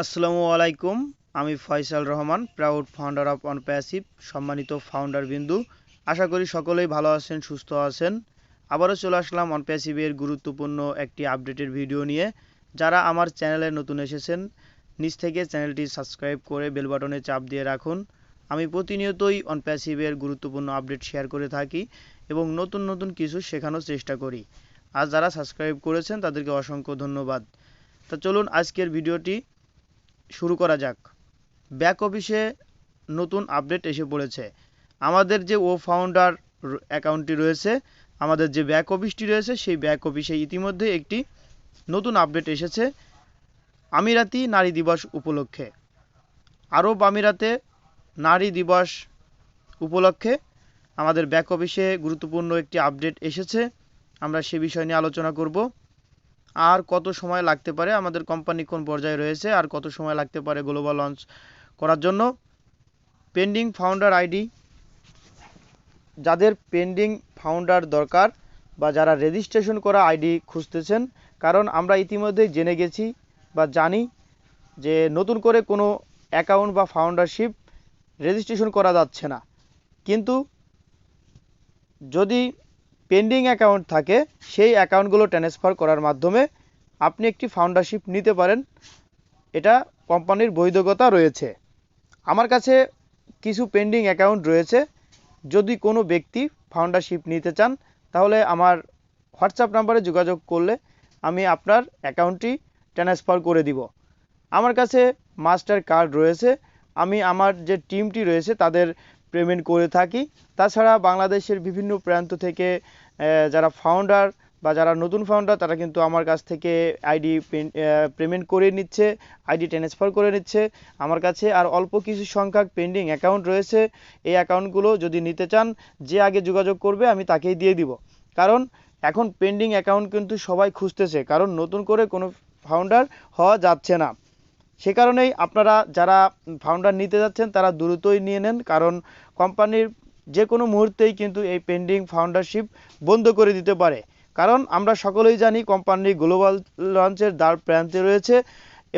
আসসালামু আলাইকুম। আমি Faisal Rahman, proud founder of OnPassive. সম্মানিত ফাউন্ডার বিন্দু, আশা করি সকলেই ভালো আছেন, সুস্থ আছেন। আবারও চলে আসলাম অনপ্যাসিভের গুরুত্বপূর্ণ একটি আপডেটের ভিডিও নিয়ে। যারা আমার চ্যানেলে নতুন এসেছেন, নিচ থেকে চ্যানেলটি সাবস্ক্রাইব করে বেল বাটনে চাপ দিয়ে রাখুন। আমি প্রতিনিয়তই অনপ্যাসিভের গুরুত্বপূর্ণ আপডেট শেয়ার করে থাকি এবং নতুন নতুন কিছু শেখানোর চেষ্টা করি। আর যারা সাবস্ক্রাইব করেছেন তাদেরকে অসংখ্য ধন্যবাদ। তা চলুন আজকের ভিডিওটি শুরু করা যাক। ব্যাক অফিসে নতুন আপডেট এসে পড়েছে। আমাদের যে ফাউন্ডার অ্যাকাউন্টটি রয়েছে, আমাদের যে ব্যাক অফিসটি রয়েছে, সেই ব্যাক অফিসে ইতিমধ্যে একটি নতুন আপডেট এসেছে আমিরাতি নারী দিবস উপলক্ষে। আরব আমিরাতে নারী দিবস উপলক্ষে আমাদের ব্যাক অফিসে গুরুত্বপূর্ণ একটি আপডেট এসেছে। আমরা সে বিষয় নিয়ে আলোচনা করব। আর কত সময় লাগতে পারে, আমাদের কোম্পানি কোন পর্যায়ে রয়েছে, আর কত সময় লাগতে পারে গ্লোবাল লঞ্চ করার জন্য। পেন্ডিং ফাউন্ডার আইডি, যাদের পেন্ডিং ফাউন্ডার দরকার বা যারা রেজিস্ট্রেশন করা আইডি খুঁজতেছেন, কারণ আমরা ইতিমধ্যেই জেনে গেছি বা জানি যে নতুন করে কোনো অ্যাকাউন্ট বা ফাউন্ডারশিপ রেজিস্ট্রেশন করা যাচ্ছে না। কিন্তু যদি পেন্ডিং অ্যাকাউন্ট থাকে, সেই অ্যাকাউন্টগুলো ট্রান্সফার করার মাধ্যমে আপনি একটি ফাউন্ডারশিপ নিতে পারেন। এটা কোম্পানির বৈধতা রয়েছে। আমার কাছে কিছু পেন্ডিং অ্যাকাউন্ট রয়েছে। যদি কোনো ব্যক্তি ফাউন্ডারশিপ নিতে চান, তাহলে আমার হোয়াটসঅ্যাপ নাম্বারে যোগাযোগ করলে আমি আপনার অ্যাকাউন্টটি ট্রান্সফার করে দিব। আমার কাছে মাস্টার কার্ড রয়েছে। আমি আমার যে টিমটি রয়েছে তাদের পেমেন্ট করে থাকি। তাছাড়া বাংলাদেশের বিভিন্ন প্রান্ত থেকে যারা ফাউন্ডার বা যারা নতুন ফাউন্ডার, তারা কিন্তু আমার কাছ থেকে আইডি পেমেন্ট করে নিচ্ছে, আইডি ট্রান্সফার করে নিচ্ছে আমার কাছে। আর অল্প কিছু সংখ্যক পেন্ডিং অ্যাকাউন্ট রয়েছে। এই অ্যাকাউন্টগুলো যদি নিতে চান, যে আগে যোগাযোগ করবে আমি তাকেই দিয়ে দিব। কারণ এখন পেন্ডিং অ্যাকাউন্ট কিন্তু সবাই খুঁজতেছে, কারণ নতুন করে কোনো ফাউন্ডার হওয়া যাচ্ছে না। সে কারণেই আপনারা যারা ফাউন্ডার নিতে যাচ্ছেন তারা দ্রুতই নিয়ে নেন, কারণ কোম্পানির যে কোনো মুহূর্তেই কিন্তু এই পেন্ডিং ফাউন্ডারশিপ বন্ধ করে দিতে পারে। কারণ আমরা সকলেই জানি কোম্পানি গ্লোবাল লঞ্চের দ্বার প্রান্তে রয়েছে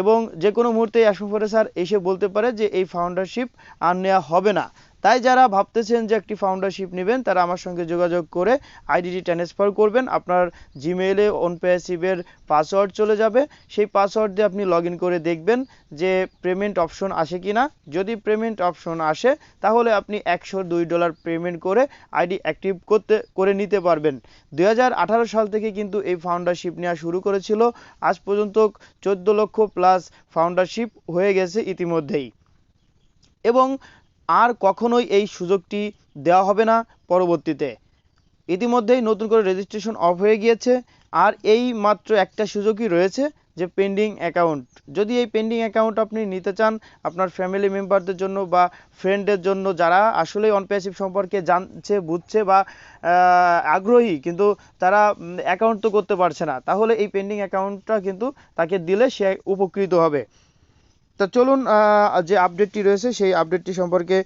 এবং যে কোনো মুহূর্তেই অ্যাসোসিয়েশন এসে বলতে পারে যে এই ফাউন্ডারশিপ আর নেওয়া হবে না। তাই যারা ভাবতেছেন যে একটি ফাউন্ডারশিপ নেবেন, তারা আমার সঙ্গে যোগাযোগ করে আইডিটি ট্রান্সফার করবেন। আপনার জিমেইলে অনপ্যাসিভের পাসওয়ার্ড চলে যাবে। সেই পাসওয়ার্ড দিয়ে আপনি লগ ইন করে দেখবেন যে পেমেন্ট অপশন আসে কি না। যদি পেমেন্ট অপশন আসে, তাহলে আপনি $102 পেমেন্ট করে আইডি অ্যাক্টিভ করে নিতে পারবেন। 2018 সাল থেকে কিন্তু এই ফাউন্ডারশিপ নেওয়া শুরু করেছিল। আজ পর্যন্ত 14 লক্ষ প্লাস ফাউন্ডারশিপ হয়ে গেছে ইতিমধ্যেই, এবং আর কখনোই এই সুযোগটি দেওয়া হবে না পরবর্তীতে। ইতিমধ্যেই নতুন করে রেজিস্ট্রেশন অফ হয়ে গিয়েছে। আর এই মাত্র একটা সুযোগই রয়েছে, যে পেন্ডিং অ্যাকাউন্ট। যদি এই পেন্ডিং অ্যাকাউন্ট আপনি নিতে চান আপনার ফ্যামিলি মেম্বারদের জন্য বা ফ্রেন্ডের জন্য, যারা আসলে অনপ্যাসিভ সম্পর্কে জানছে, বুঝছে বা আগ্রহী, কিন্তু তারা অ্যাকাউন্ট তো করতে পারছে না, তাহলে এই পেন্ডিং অ্যাকাউন্টটা কিন্তু তাকে দিলে সে উপকৃত হবে। তো চলুন যে আপডেটটি রয়েছে সেই আপডেটটি সম্পর্কে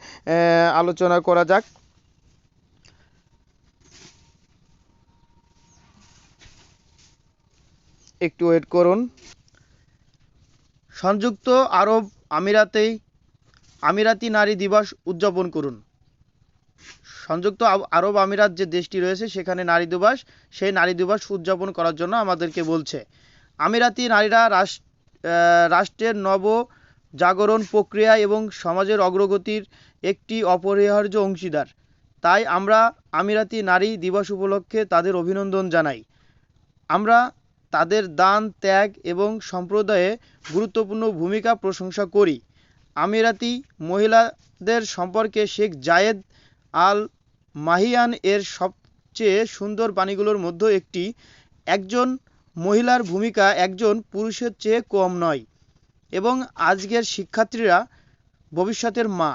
আলোচনা করা যাক। একটু ওয়েট করুন। সংযুক্ত আরব আমিরাতি নারী দিবস উদযাপন করুন। সংযুক্ত আরব আমিরাত যে দেশটি রয়েছে, সেখানে নারী দিবস, সেই নারী দিবস উদযাপন করার জন্য আমাদেরকে বলছে। আমিরাতি নারীরা রাষ্ট্রের নব জাগরণ প্রক্রিয়া এবং সমাজের অগ্রগতির একটি অপরিহার্য অংশীদার। তাই আমরা আমিরাতি নারী দিবস উপলক্ষে তাদের অভিনন্দন জানাই। আমরা তাদের দান, ত্যাগ এবং সম্প্রদায়ে গুরুত্বপূর্ণ ভূমিকা প্রশংসা করি। আমিরাতি মহিলাদের সম্পর্কে শেখ জায়েদ আল নাহিয়ান এর সবচেয়ে সুন্দর বাণীগুলোর মধ্যে একটি, একজন মহিলার ভূমিকা একজন পুরুষের চেয়ে কম নয় এবং আজকের শিক্ষার্থীরা ভবিষ্যতের মা।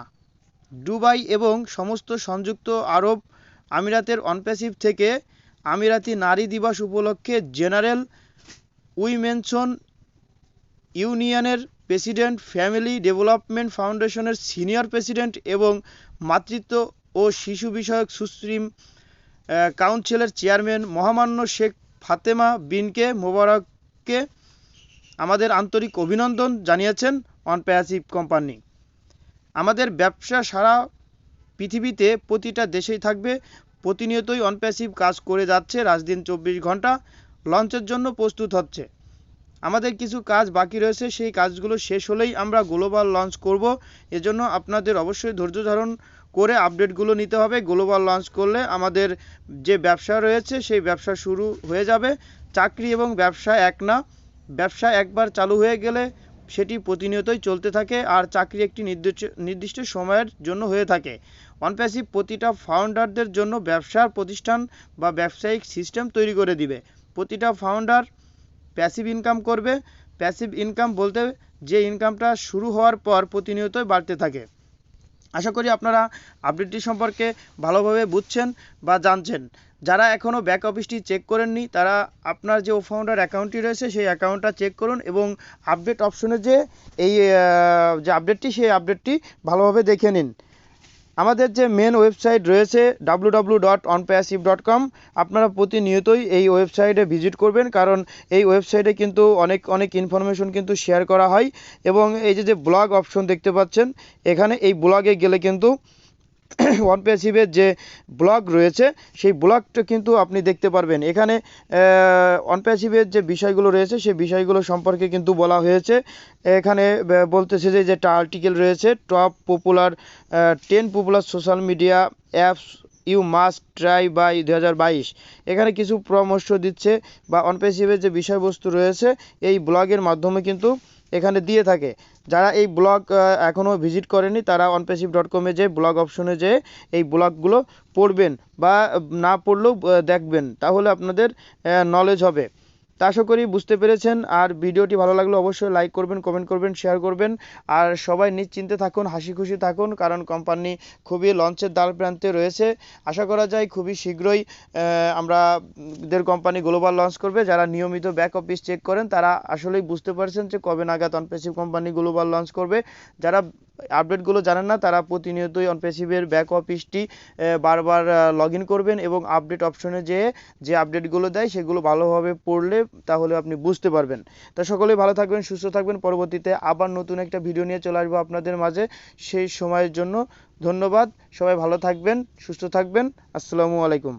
দুবাই এবং সমস্ত সংযুক্ত আরব আমিরাতের অনপ্যাসিভ থেকে আমিরাতি নারী দিবস উপলক্ষে জেনারেল উইমেনস ইউনিয়নের প্রেসিডেন্ট, ফ্যামিলি ডেভেলপমেন্ট ফাউন্ডেশনের সিনিয়র প্রেসিডেন্ট এবং মাতৃত্ব ও শিশু বিষয়ক সুপ্রিম কাউন্সিলের চেয়ারম্যান মহামান্য শেখ ফাতেমা বিনকে মোবারককে আমাদের আন্তরিক অভিনন্দন জানিয়েছেন। অনপ্যাসিভ কোম্পানি। আমাদের ব্যবসা সারা পৃথিবীতে প্রতিটা দেশেই থাকবে। প্রতিনিয়তই অনপ্যাসিভ কাজ করে যাচ্ছে, রাতদিন 24 ঘন্টা লঞ্চের জন্য প্রস্তুত হচ্ছে। আমাদের কিছু কাজ বাকি রয়েছে, সেই কাজগুলো শেষ হলেই আমরা গ্লোবাল লঞ্চ করব। এজন্য আপনাদের অবশ্যই ধৈর্য ধারণ করে আপডেটগুলো নিতে হবে। গ্লোবাল লঞ্চ করলে আমাদের যে ব্যবসা রয়েছে সেই ব্যবসা শুরু হয়ে যাবে। চাকরি এবং ব্যবসা এক না। ব্যবসা একবার চালু হয়ে গেলে সেটি প্রতিনিয়তই চলতে থাকে, আর চাকরি একটি নির্দিষ্ট সময়ের জন্য হয়ে থাকে। অনপ্যাসিভ প্রতিটা ফাউন্ডারদের জন্য ব্যবসার প্রতিষ্ঠান বা ব্যবসায়িক সিস্টেম তৈরি করে দিবে। প্রতিটা ফাউন্ডার প্যাসিভ ইনকাম করবে। প্যাসিভ ইনকাম বলতে যে ইনকামটা শুরু হওয়ার পর প্রতিনিয়তই বাড়তে থাকে। আশা করি আপনারা আপডেটটি সম্পর্কে ভালোভাবে বুঝছেন বা জানছেন। যারা এখনও ব্যাক অফিসটি চেক করেননি তারা আপনার যে ফাউন্ডার অ্যাকাউন্টটি রয়েছে সেই অ্যাকাউন্টটা চেক করুন এবং আপডেট অপশনে যে এই যে আপডেটটি সেই আপডেটটি ভালোভাবে দেখে নিন। আমাদের যে মেন ওয়েবসাইট রয়েছে www.onpassive.com, আপনারা প্রতিনিয়তই এই ওয়েবসাইটে ভিজিট করবেন, কারণ এই ওয়েবসাইটে কিন্তু অনেক ইনফরমেশন কিন্তু শেয়ার করা হয়। এবং এই যে ব্লগ অপশন দেখতে পাচ্ছেন, এখানে এই ব্লগে গেলে কিন্তু অনপ্যাসিভের যে ব্লগ রয়েছে সেই ব্লগটা কিন্তু আপনি দেখতে পারবেন। এখানে অনপ্যাসিভের যে বিষয়গুলো রয়েছে সেই বিষয়গুলো সম্পর্কে কিন্তু বলা হয়েছে। এখানে বলতেছে যে যেটা আর্টিকেল রয়েছে, top popular 10 popular social media apps you must try by 2022। এখানে কিছু পরামর্শ দিচ্ছে বা অনপ্যাসিভের যে বিষয়বস্তু রয়েছে এই ব্লগের মাধ্যমে কিন্তু এখানে দিয়ে থাকে। যারা এই ব্লগ এখনও ভিজিট করেনি তারা onpassive.com-এ যে ব্লগ অপশনে যে এই ব্লগগুলো পড়বেন বা না পড়লেও দেখবেন, তাহলে আপনাদের নলেজ হবে। তা আশা করি বুঝতে পেরেছেন। আর ভিডিওটি ভালো লাগলে অবশ্যই লাইক করবেন, কমেন্ট করবেন, শেয়ার করবেন। আর সবাই নিশ্চিন্তে থাকুন, হাসি খুশি থাকুন, কারণ কোম্পানি খুবই লঞ্চের দ্বার প্রান্তে রয়েছে। আশা করা যায় খুবই শীঘ্রই আমাদের কোম্পানি গ্লোবাল লঞ্চ করবে। যারা নিয়মিত ব্যাক অফিস চেক করেন তারা আসলেই বুঝতে পারছেন যে কবে নাগাদ অনপ্যাসিভ কোম্পানি গ্লোবাল লঞ্চ করবে। যারা আপডেটগুলো জানেন না তারা প্রতিনিয়তই অনপ্যাসিভের ব্যাক অফিসটি বারবার লগ ইন করবেন এবং আপডেট অপশনে যে আপডেটগুলো দেয় সেগুলো ভালোভাবে পড়লে তাহলে আপনি বুঝতে পারবেন। তা সকলেই ভালো থাকবেন, সুস্থ থাকবেন। পরবর্তীতে আবার নতুন একটা ভিডিও নিয়ে চলে আসবো আপনাদের মাঝে। সেই সময়ের জন্য ধন্যবাদ। সবাই ভালো থাকবেন, সুস্থ থাকবেন। আসসালামু আলাইকুম।